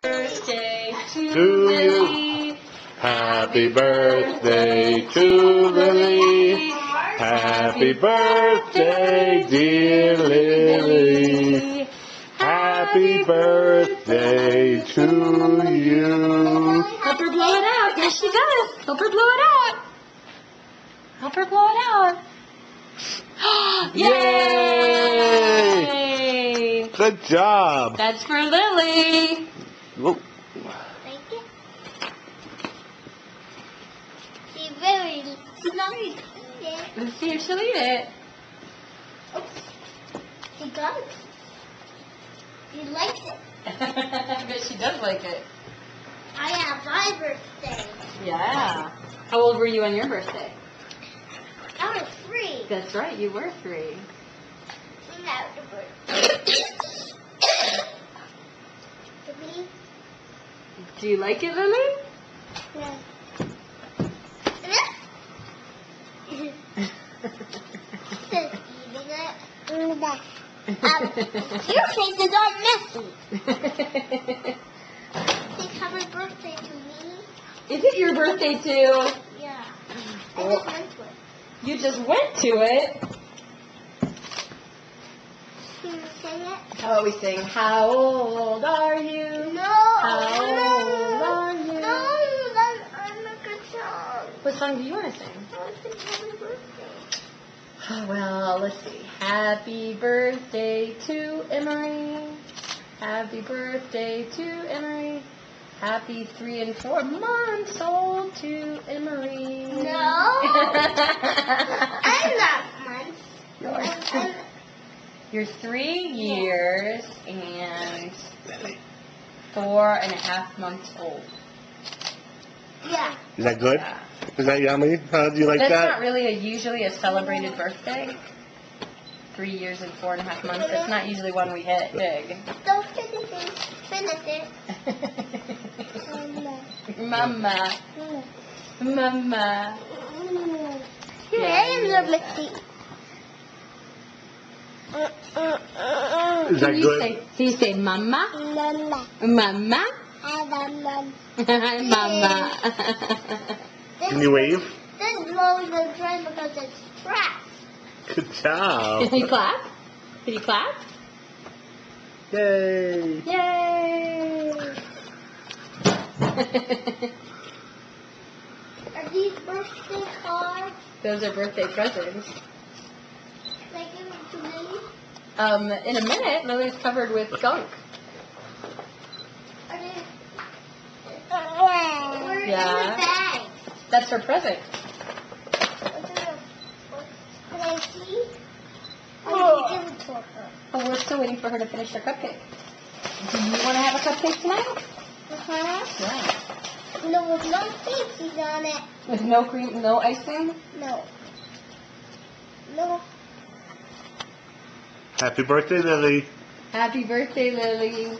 Birthday to To you. Lily. Happy birthday to Lily. Happy birthday, dear Lily. Happy birthday to you. Help her blow it out. Yes, she does. Help her blow it out. Help her blow it out. Yay! Good job. That's for Lily. Whoa. Thank you. She's very slowly. Let's see if she'll eat it. Oops. She got it. She likes it. I bet she does like it. I have my birthday. Yeah. How old were you on your birthday? I was 3. That's right, you were 3. I'm out of birthday. To me? Do you like it, Lily? Yeah. Says eating it. Your faces are messy. Say happy birthday to me. Is it your birthday too? Yeah. I Oh. just went to it. You just went to it. Can you sing it? How about we sing, how old are you? No. How old are you? No, that's a good song. What song do you want to sing? I want to sing happy birthday. Well, let's see. Happy birthday to Emery. Happy birthday to Emery. Happy 3 and 4 months old to Emery. No. I'm not months. You're 3 years and 4.5 months old. Yeah. Is that good? Yeah. Is that yummy? Do you like That's that? not really usually a celebrated birthday. 3 years and 4.5 months. That's not usually one we hit big. Don't finish it. Finish it. Mama. Mama. Here, I am the Mickey. Is that good? Can you say mama? Mama. Mama? Mama. Mama. Can you wave? This blowing the train because it's trapped. Good job. Can you clap? Can you clap? Yay. Yay! Are these birthday cards? Those are birthday presents. Can I give them to me? In a minute, Lily's covered with gunk. Are they? We're in Yeah. the bag. That's her present. Can I see? Or Oh. did you give it to her? Oh, we're still waiting for her to finish her cupcake. Do you want to have a cupcake tonight? Uh-huh. Yeah. No, with no faces on it. With no cream, no icing? No. No. Happy birthday, Lily. Happy birthday, Lily.